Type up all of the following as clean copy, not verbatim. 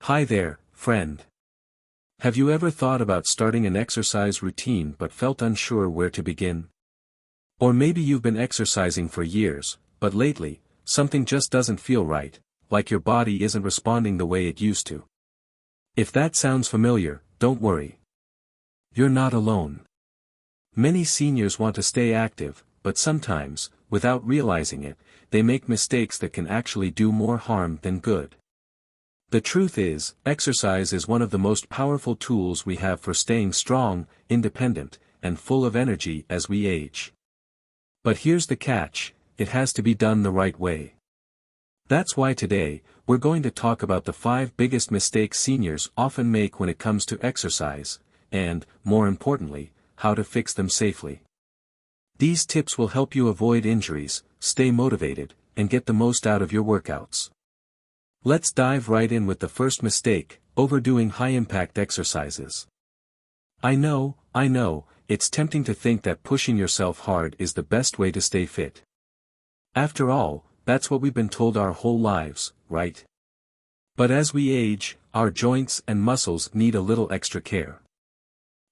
Hi there, friend. Have you ever thought about starting an exercise routine but felt unsure where to begin? Or maybe you've been exercising for years, but lately, something just doesn't feel right, like your body isn't responding the way it used to. If that sounds familiar, don't worry. You're not alone. Many seniors want to stay active, but sometimes, without realizing it, they make mistakes that can actually do more harm than good. The truth is, exercise is one of the most powerful tools we have for staying strong, independent, and full of energy as we age. But here's the catch, it has to be done the right way. That's why today, we're going to talk about the 5 biggest mistakes seniors often make when it comes to exercise, and, more importantly, how to fix them safely. These tips will help you avoid injuries, stay motivated, and get the most out of your workouts. Let's dive right in with the first mistake, overdoing high-impact exercises. I know, it's tempting to think that pushing yourself hard is the best way to stay fit. After all, that's what we've been told our whole lives, right? But as we age, our joints and muscles need a little extra care.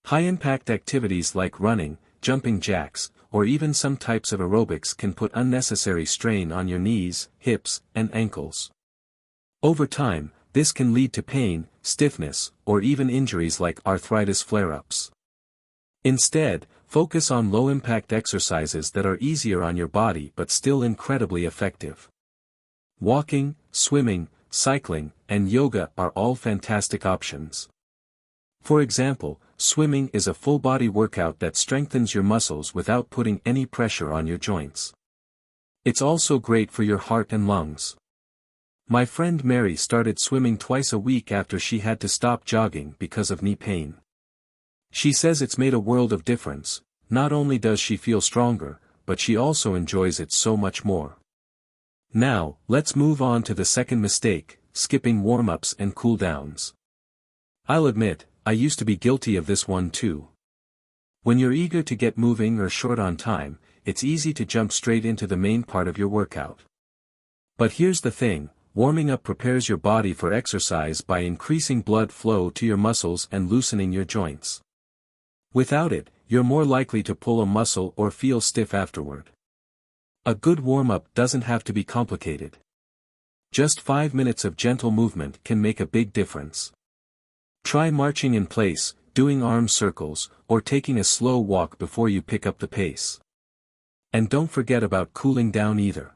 High-impact activities like running, jumping jacks, or even some types of aerobics can put unnecessary strain on your knees, hips, and ankles. Over time, this can lead to pain, stiffness, or even injuries like arthritis flare-ups. Instead, focus on low-impact exercises that are easier on your body but still incredibly effective. Walking, swimming, cycling, and yoga are all fantastic options. For example, swimming is a full-body workout that strengthens your muscles without putting any pressure on your joints. It's also great for your heart and lungs. My friend Mary started swimming twice a week after she had to stop jogging because of knee pain. She says it's made a world of difference. Not only does she feel stronger, but she also enjoys it so much more. Now, let's move on to the second mistake, skipping warm-ups and cool-downs. I'll admit, I used to be guilty of this one too. When you're eager to get moving or short on time, it's easy to jump straight into the main part of your workout. But here's the thing. Warming up prepares your body for exercise by increasing blood flow to your muscles and loosening your joints. Without it, you're more likely to pull a muscle or feel stiff afterward. A good warm-up doesn't have to be complicated. Just 5 minutes of gentle movement can make a big difference. Try marching in place, doing arm circles, or taking a slow walk before you pick up the pace. And don't forget about cooling down either.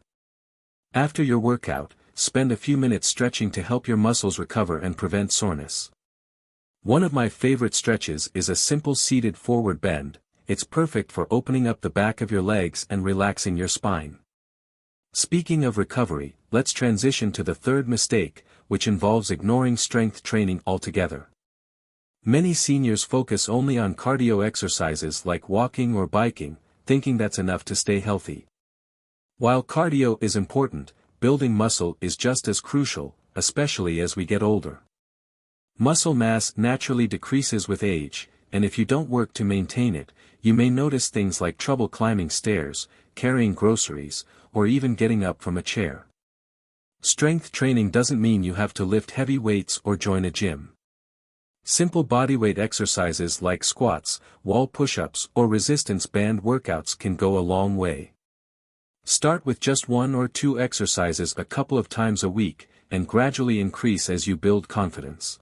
After your workout, spend a few minutes stretching to help your muscles recover and prevent soreness. One of my favorite stretches is a simple seated forward bend. It's perfect for opening up the back of your legs and relaxing your spine. Speaking of recovery, let's transition to the third mistake, which involves ignoring strength training altogether. Many seniors focus only on cardio exercises like walking or biking, thinking that's enough to stay healthy. While cardio is important, building muscle is just as crucial, especially as we get older. Muscle mass naturally decreases with age, and if you don't work to maintain it, you may notice things like trouble climbing stairs, carrying groceries, or even getting up from a chair. Strength training doesn't mean you have to lift heavy weights or join a gym. Simple bodyweight exercises like squats, wall push-ups, or resistance band workouts can go a long way. Start with just 1 or 2 exercises a couple of times a week, and gradually increase as you build confidence.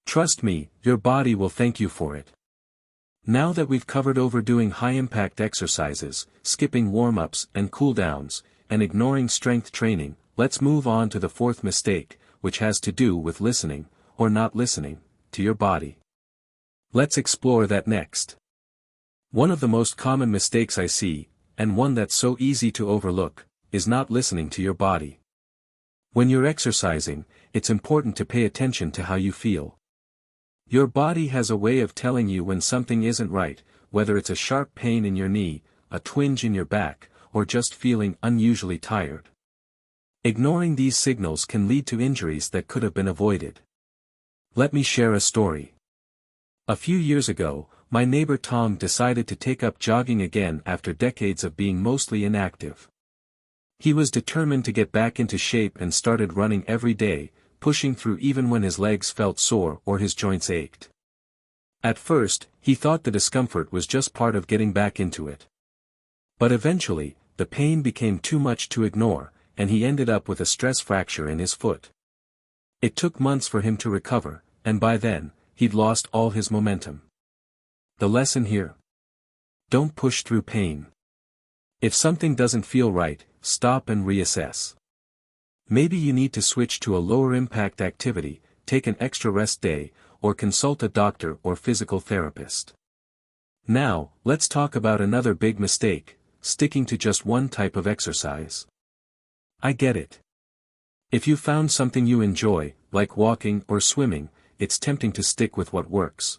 Trust me, your body will thank you for it. Now that we've covered overdoing high-impact exercises, skipping warm-ups and cool-downs, and ignoring strength training, let's move on to the fourth mistake, which has to do with listening, or not listening, to your body. Let's explore that next. One of the most common mistakes I see, and one that's so easy to overlook, is not listening to your body. When you're exercising, it's important to pay attention to how you feel. Your body has a way of telling you when something isn't right, whether it's a sharp pain in your knee, a twinge in your back, or just feeling unusually tired. Ignoring these signals can lead to injuries that could have been avoided. Let me share a story. A few years ago, my neighbor Tom decided to take up jogging again after decades of being mostly inactive. He was determined to get back into shape and started running every day, pushing through even when his legs felt sore or his joints ached. At first, he thought the discomfort was just part of getting back into it. But eventually, the pain became too much to ignore, and he ended up with a stress fracture in his foot. It took months for him to recover, and by then, he'd lost all his momentum. The lesson here: don't push through pain. If something doesn't feel right, stop and reassess. Maybe you need to switch to a lower impact activity, take an extra rest day, or consult a doctor or physical therapist. Now, let's talk about another big mistake: sticking to just one type of exercise. I get it. If you found something you enjoy, like walking or swimming, it's tempting to stick with what works.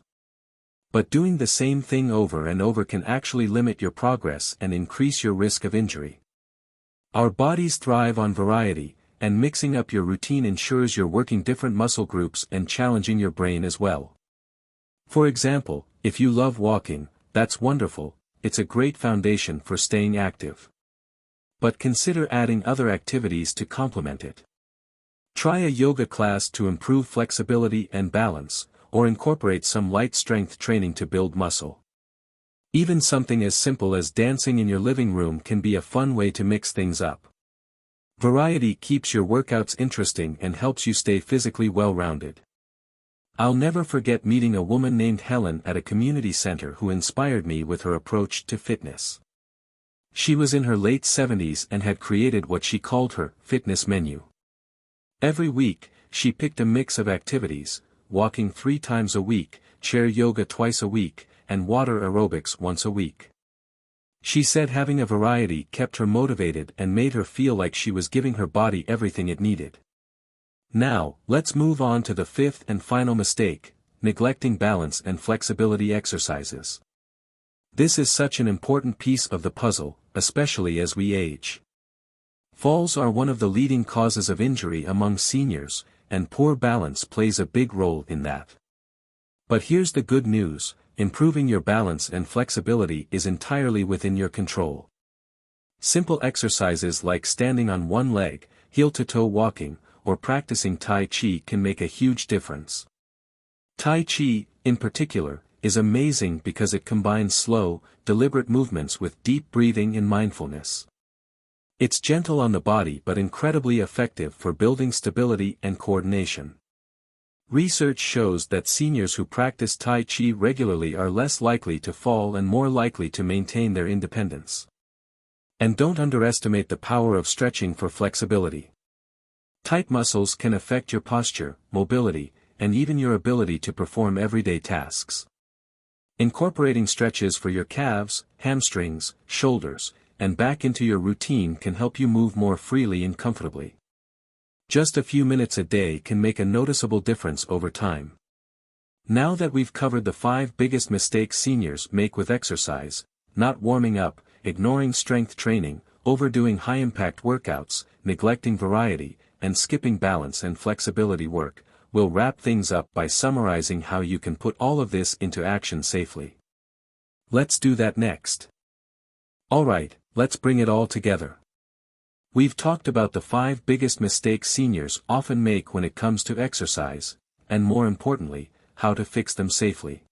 But doing the same thing over and over can actually limit your progress and increase your risk of injury. Our bodies thrive on variety, and mixing up your routine ensures you're working different muscle groups and challenging your brain as well. For example, if you love walking, that's wonderful, it's a great foundation for staying active. But consider adding other activities to complement it. Try a yoga class to improve flexibility and balance, or incorporate some light strength training to build muscle. Even something as simple as dancing in your living room can be a fun way to mix things up. Variety keeps your workouts interesting and helps you stay physically well-rounded. I'll never forget meeting a woman named Helen at a community center who inspired me with her approach to fitness. She was in her late 70s and had created what she called her fitness menu. Every week, she picked a mix of activities: walking 3 times a week, chair yoga twice a week, and water aerobics once a week. She said having a variety kept her motivated and made her feel like she was giving her body everything it needed. Now, let's move on to the 5th and final mistake: neglecting balance and flexibility exercises. This is such an important piece of the puzzle, especially as we age. Falls are one of the leading causes of injury among seniors, and poor balance plays a big role in that. But here's the good news: improving your balance and flexibility is entirely within your control. Simple exercises like standing on one leg, heel-to-toe walking, or practicing Tai Chi can make a huge difference. Tai Chi, in particular, is amazing because it combines slow, deliberate movements with deep breathing and mindfulness. It's gentle on the body but incredibly effective for building stability and coordination. Research shows that seniors who practice Tai Chi regularly are less likely to fall and more likely to maintain their independence. And don't underestimate the power of stretching for flexibility. Tight muscles can affect your posture, mobility, and even your ability to perform everyday tasks. Incorporating stretches for your calves, hamstrings, shoulders, and back into your routine can help you move more freely and comfortably. Just a few minutes a day can make a noticeable difference over time. Now that we've covered the 5 biggest mistakes seniors make with exercise: not warming up, ignoring strength training, overdoing high-impact workouts, neglecting variety, and skipping balance and flexibility work, we'll wrap things up by summarizing how you can put all of this into action safely. Let's do that next. Alright, let's bring it all together. We've talked about the 5 biggest mistakes seniors often make when it comes to exercise, and more importantly, how to fix them safely.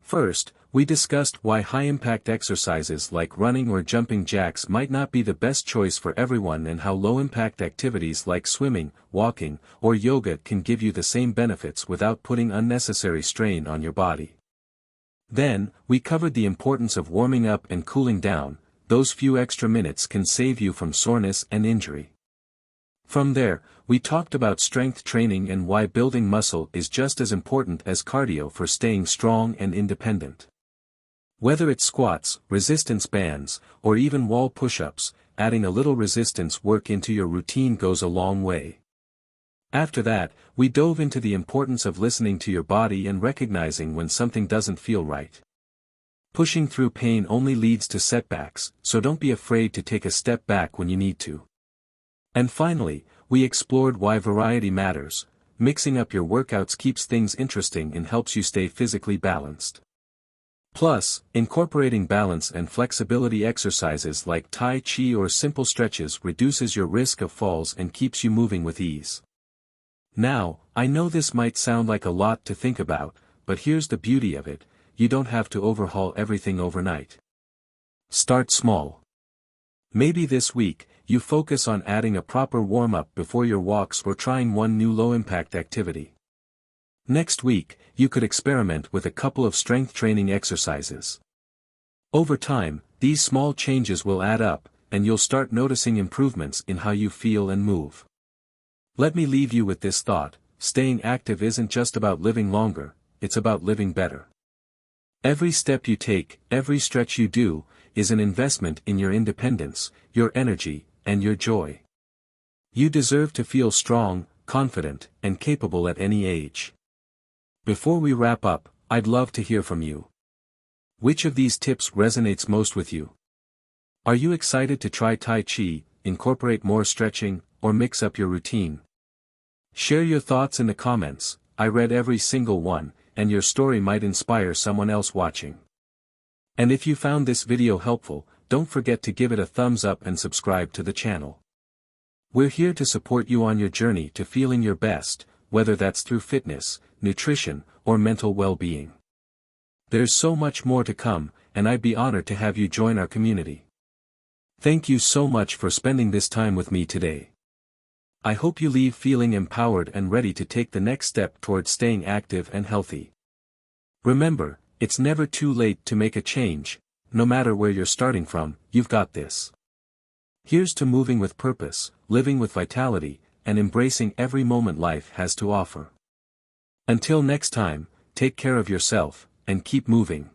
First, we discussed why high-impact exercises like running or jumping jacks might not be the best choice for everyone, and how low-impact activities like swimming, walking, or yoga can give you the same benefits without putting unnecessary strain on your body. Then, we covered the importance of warming up and cooling down. Those few extra minutes can save you from soreness and injury. From there, we talked about strength training and why building muscle is just as important as cardio for staying strong and independent. Whether it's squats, resistance bands, or even wall push-ups, adding a little resistance work into your routine goes a long way. After that, we dove into the importance of listening to your body and recognizing when something doesn't feel right. Pushing through pain only leads to setbacks, so don't be afraid to take a step back when you need to. And finally, we explored why variety matters. Mixing up your workouts keeps things interesting and helps you stay physically balanced. Plus, incorporating balance and flexibility exercises like Tai Chi or simple stretches reduces your risk of falls and keeps you moving with ease. Now, I know this might sound like a lot to think about, but here's the beauty of it: you don't have to overhaul everything overnight. Start small. Maybe this week, you focus on adding a proper warm-up before your walks or trying one new low-impact activity. Next week, you could experiment with a couple of strength training exercises. Over time, these small changes will add up, and you'll start noticing improvements in how you feel and move. Let me leave you with this thought: staying active isn't just about living longer, it's about living better. Every step you take, every stretch you do, is an investment in your independence, your energy, and your joy. You deserve to feel strong, confident, and capable at any age. Before we wrap up, I'd love to hear from you. Which of these tips resonates most with you? Are you excited to try Tai Chi, incorporate more stretching, or mix up your routine? Share your thoughts in the comments. I read every single one, and your story might inspire someone else watching. And if you found this video helpful, don't forget to give it a thumbs up and subscribe to the channel. We're here to support you on your journey to feeling your best, whether that's through fitness, nutrition, or mental well-being. There's so much more to come, and I'd be honored to have you join our community. Thank you so much for spending this time with me today. I hope you leave feeling empowered and ready to take the next step towards staying active and healthy. Remember, it's never too late to make a change. No matter where you're starting from, you've got this. Here's to moving with purpose, living with vitality, and embracing every moment life has to offer. Until next time, take care of yourself, and keep moving.